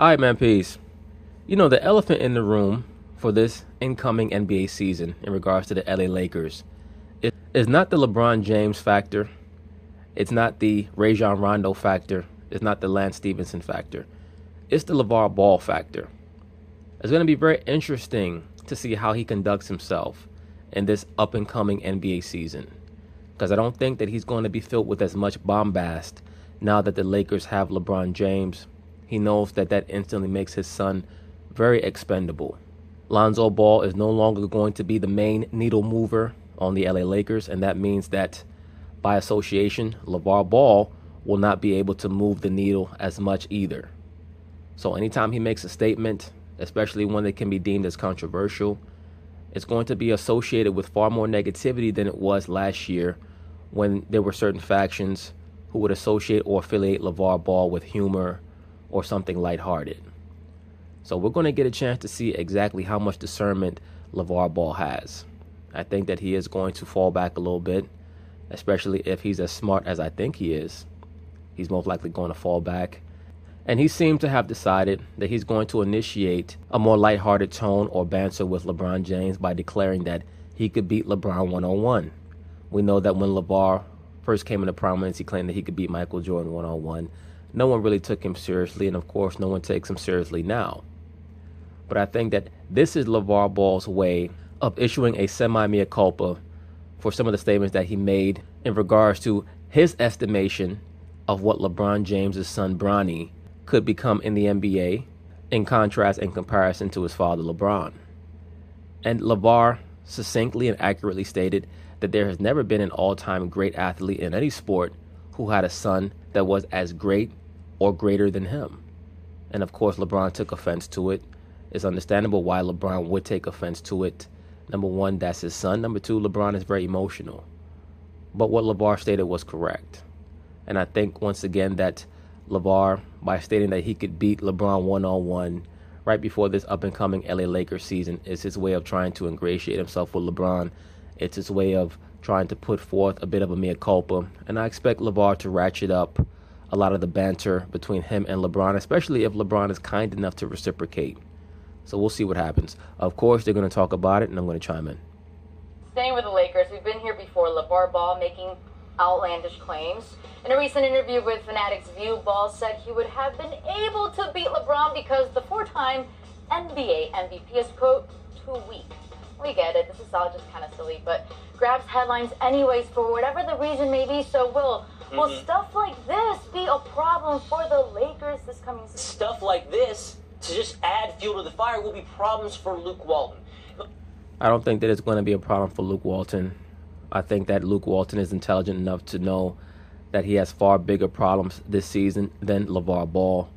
All right, man, peace. You know, the elephant in the room for this incoming NBA season in regards to the LA Lakers is not the LeBron James factor. It's not the Rajon Rondo factor. It's not the Lance Stevenson factor. It's the LeVar Ball factor. It's going to be very interesting to see how he conducts himself in this up and coming NBA season. Because I don't think that he's going to be filled with as much bombast now that the Lakers have LeBron James. He knows that that instantly makes his son very expendable. Lonzo Ball is no longer going to be the main needle mover on the LA Lakers, and that means that by association, LeVar Ball will not be able to move the needle as much either. So anytime he makes a statement, especially one that can be deemed as controversial, it's going to be associated with far more negativity than it was last year when there were certain factions who would associate or affiliate LeVar Ball with humor or something lighthearted. So we're going to get a chance to see exactly how much discernment LeVar Ball has. I think that he is going to fall back a little bit, especially if he's as smart as I think he is. He's most likely going to fall back. And he seemed to have decided that he's going to initiate a more lighthearted tone or banter with LeBron James by declaring that he could beat LeBron one-on-one. We know that when LeVar first came into prominence, he claimed that he could beat Michael Jordan one-on-one. No one really took him seriously, and of course, no one takes him seriously now. But I think that this is LeVar Ball's way of issuing a semi-mea culpa for some of the statements that he made in regards to his estimation of what LeBron James' son Bronny could become in the NBA, in contrast and comparison to his father LeBron. And LeVar succinctly and accurately stated that there has never been an all-time great athlete in any sport who had a son that was as great or greater than him. And of course, LeBron took offense to it. It's understandable why LeBron would take offense to it. Number one, that's his son. Number two, LeBron is very emotional. But what LeVar stated was correct. And I think, once again, that LeVar, by stating that he could beat LeBron one-on-one right before this up-and-coming LA Lakers season, is his way of trying to ingratiate himself with LeBron. It's his way of trying to put forth a bit of a mea culpa. And I expect LeVar to ratchet up a lot of the banter between him and LeBron, especially if LeBron is kind enough to reciprocate. So we'll see what happens. Of course, they're going to talk about it, and I'm going to chime in. Staying with the Lakers, we've been here before. LeVar Ball making outlandish claims. In a recent interview with Fanatics View, Ball said he would have been able to beat LeBron because the four-time NBA MVP is, quote, too weak. We get it. This is all just kind of silly, but grabs headlines anyways for whatever the reason may be. So will stuff like this be a problem for the Lakers this coming season? Stuff like this, to just add fuel to the fire, will be problems for Luke Walton. I don't think that it's going to be a problem for Luke Walton. I think that Luke Walton is intelligent enough to know that he has far bigger problems this season than LeVar Ball.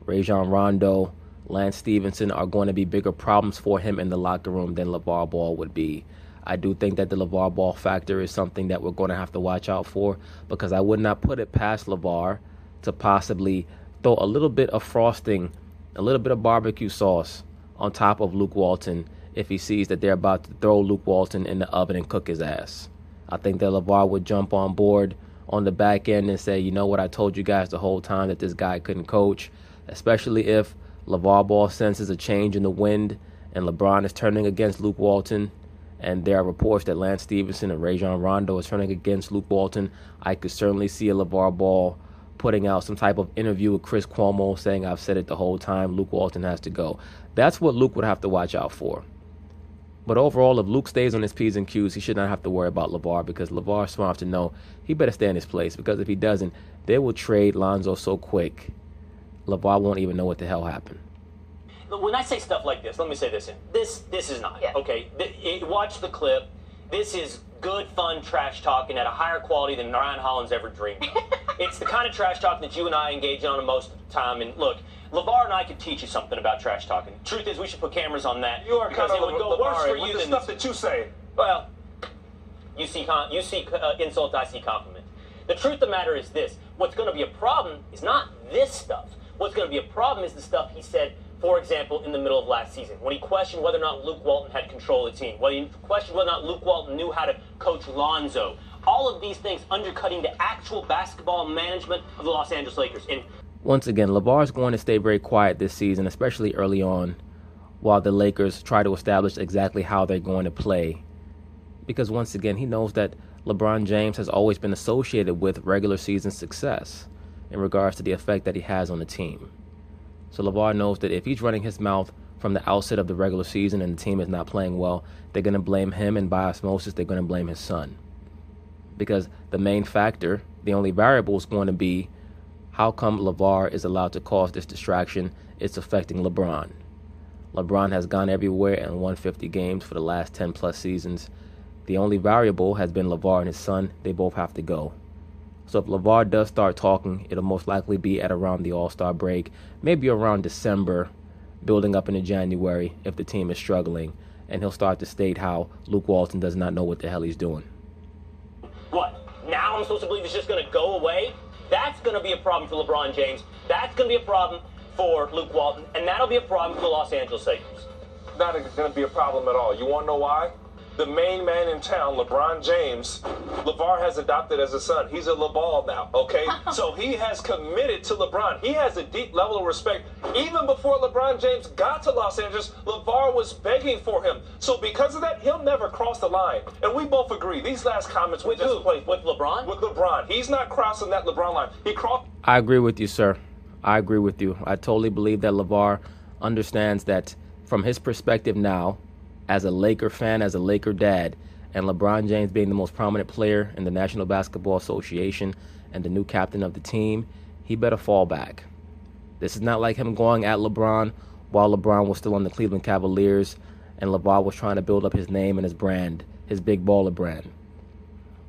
Rajon Rondo, Lance Stevenson are going to be bigger problems for him in the locker room than LeVar Ball would be. I do think that the LeVar Ball factor is something that we're going to have to watch out for, because I would not put it past LeVar to possibly throw a little bit of frosting, a little bit of barbecue sauce on top of Luke Walton if he sees that they're about to throw Luke Walton in the oven and cook his ass. I think that LeVar would jump on board on the back end and say, you know what, I told you guys the whole time that this guy couldn't coach, especially if LeVar Ball senses a change in the wind and LeBron is turning against Luke Walton, and there are reports that Lance Stevenson and Rajon Rondo is turning against Luke Walton. I could certainly see a LeVar Ball putting out some type of interview with Chris Cuomo saying, I've said it the whole time, Luke Walton has to go. That's what Luke would have to watch out for. But overall, if Luke stays on his P's and Q's, he should not have to worry about LeVar, because LeVar is smart enough to know he better stay in his place, because if he doesn't, they will trade Lonzo so quick, LeVar won't even know what the hell happened. When I say stuff like this, let me say this. This is not, okay? Watch the clip. This is good, fun trash talking at a higher quality than Ryan Hollins ever dreamed of. It's the kind of trash talking that you and I engage on most of the time. And look, LeVar and I could teach you something about trash talking. Truth is, we should put cameras on that. You are because kind it would go worse for with you the than stuff that you say. Well, you see insult, I see compliment. The truth of the matter is this. What's going to be a problem is not this stuff. What's going to be a problem is the stuff he said, for example, in the middle of last season, when he questioned whether or not Luke Walton had control of the team, when he questioned whether or not Luke Walton knew how to coach Lonzo. All of these things undercutting the actual basketball management of the Los Angeles Lakers. And Once again, Lavar's going to stay very quiet this season, especially early on, while the Lakers try to establish exactly how they're going to play. Because once again, he knows that LeBron James has always been associated with regular season success in regards to the effect that he has on the team. So Lavar knows that if he's running his mouth from the outset of the regular season and the team is not playing well, they're going to blame him, and by osmosis, they're going to blame his son. Because the main factor, the only variable, is going to be how come Lavar is allowed to cause this distraction. It's affecting LeBron. LeBron has gone everywhere and won 50 games for the last 10 plus seasons. The only variable has been Lavar and his son. They both have to go. So if Lavar does start talking, it'll most likely be at around the All-Star break, maybe around December, building up into January if the team is struggling, and he'll start to state how Luke Walton does not know what the hell he's doing. What? Now I'm supposed to believe it's just going to go away? That's going to be a problem for LeBron James. That's going to be a problem for Luke Walton, and that'll be a problem for the Los Angeles Lakers. Not going to be a problem at all. You want to know why? The main man in town, LeBron James, LeVar has adopted as a son. He's a LeBall now, okay? So he has committed to LeBron. He has a deep level of respect. Even before LeBron James got to Los Angeles, LeVar was begging for him. So because of that, he'll never cross the line. And we both agree. These last comments were just placed. With LeBron? With LeBron. He's not crossing that LeBron line. He crossed. I agree with you, sir. I agree with you. I totally believe that LeVar understands that from his perspective now, as a Laker fan, as a Laker dad, and LeBron James being the most prominent player in the National Basketball Association and the new captain of the team, he better fall back. This is not like him going at LeBron while LeBron was still on the Cleveland Cavaliers and LeVar was trying to build up his name and his brand, his Big Baller brand.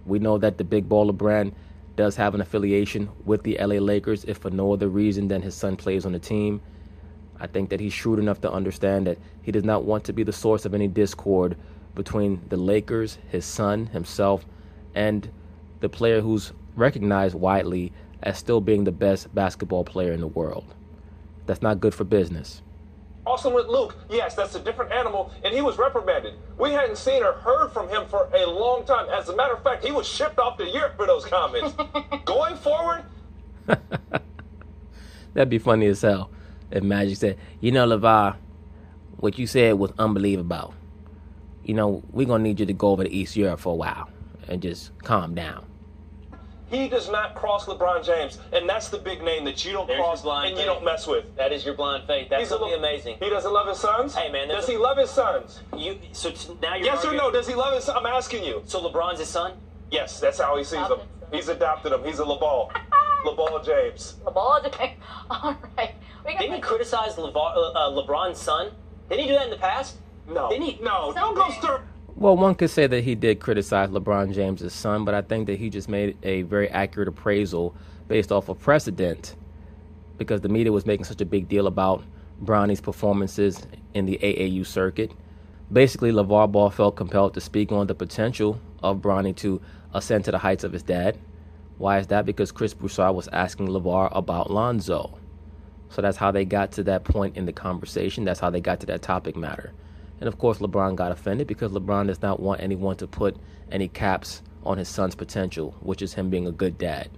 We know that the Big Baller brand does have an affiliation with the LA Lakers, if for no other reason than his son plays on the team. I think that he's shrewd enough to understand that he does not want to be the source of any discord between the Lakers, his son, himself, and the player who's recognized widely as still being the best basketball player in the world. That's not good for business. Also with Luke, yes, that's a different animal, and he was reprimanded. We hadn't seen or heard from him for a long time. As a matter of fact, he was shipped off to Europe for those comments. Going forward... That'd be funny as hell. If Magic said, you know, LeVar, what you said was unbelievable. You know, we're going to need you to go over to East Europe for a while and just calm down. He does not cross LeBron James, and that's the big name that you don't cross and you don't mess with. That is your blind faith. That's something amazing. He doesn't love his sons? Hey, man. Does he love his sons? So now you're yes arguing. Or no? Does he love his son? I'm asking you. So LeBron's his son? Yes, that's how he sees him. He's adopted him. He's a LeBall. LeBall James. LeBall James. All right. Didn't he criticize LeBron's son? Didn't he do that in the past? No. Didn't he? No, don't go stir. Well, one could say that he did criticize LeBron James' son, but I think that he just made a very accurate appraisal based off of precedent because the media was making such a big deal about Bronny's performances in the AAU circuit. Basically, LeVar Ball felt compelled to speak on the potential of Bronny to ascend to the heights of his dad. Why is that? Because Chris Broussard was asking LeVar about Lonzo. So that's how they got to that point in the conversation. That's how they got to that topic matter. And of course, LeBron got offended because LeBron does not want anyone to put any caps on his son's potential, which is him being a good dad.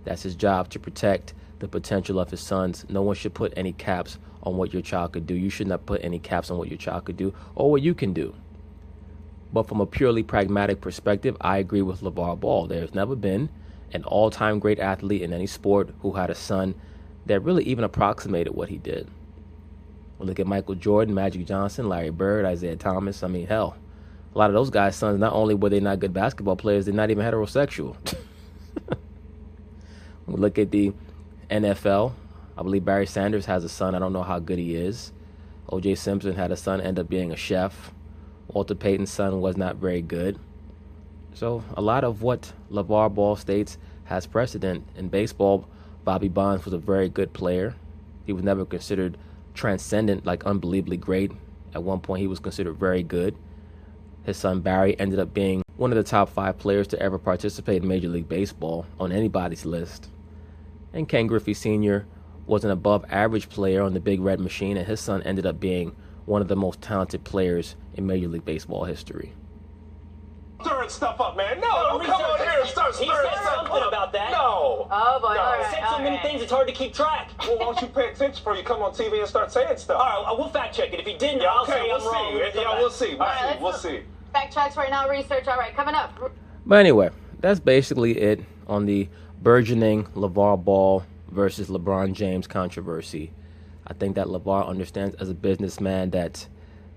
That's his job, to protect the potential of his sons. No one should put any caps on what your child could do. You should not put any caps on what your child could do or what you can do. But from a purely pragmatic perspective, I agree with LeVar Ball. There's never been an all-time great athlete in any sport who had a son that really even approximated what he did. We'll look at Michael Jordan, Magic Johnson, Larry Bird, Isaiah Thomas. I mean, hell, a lot of those guys' sons, not only were they not good basketball players, they're not even heterosexual. We look at the NFL. I believe Barry Sanders has a son. I don't know how good he is. O.J. Simpson had a son, end up being a chef. Walter Payton's son was not very good. So a lot of what LeVar Ball states has precedent. In baseball, Bobby Bonds was a very good player. He was never considered transcendent, like unbelievably great. At one point, he was considered very good. His son Barry ended up being one of the top 5 players to ever participate in Major League Baseball on anybody's list. And Ken Griffey Sr. was an above-average player on the Big Red Machine, and his son ended up being one of the most talented players in Major League Baseball history. Stirring stuff up, man. No, don't come on here and start He said something about that. No. Oh, boy. No. All He right. said so many things, it's hard to keep track. Well, why don't you pay attention before you come on TV and start saying stuff? All right, we'll fact check it. If he didn't, Yeah, I'll okay, say we'll I'm wrong. see. Yeah, we'll see. We'll see. Fact checks right now, research. All right, coming up. But anyway, that's basically it on the burgeoning LeVar Ball versus LeBron James controversy. I think that LeVar understands as a businessman that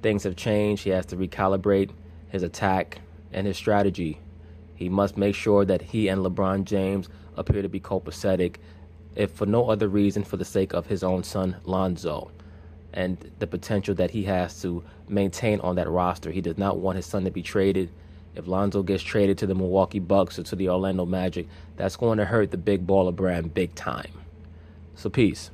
things have changed. He has to recalibrate his attack and his strategy. He must make sure that he and LeBron James appear to be copacetic, if for no other reason, for the sake of his own son, Lonzo, and the potential that he has to maintain on that roster. He does not want his son to be traded. If Lonzo gets traded to the Milwaukee Bucks or to the Orlando Magic, that's going to hurt the big baller brand big time. So peace.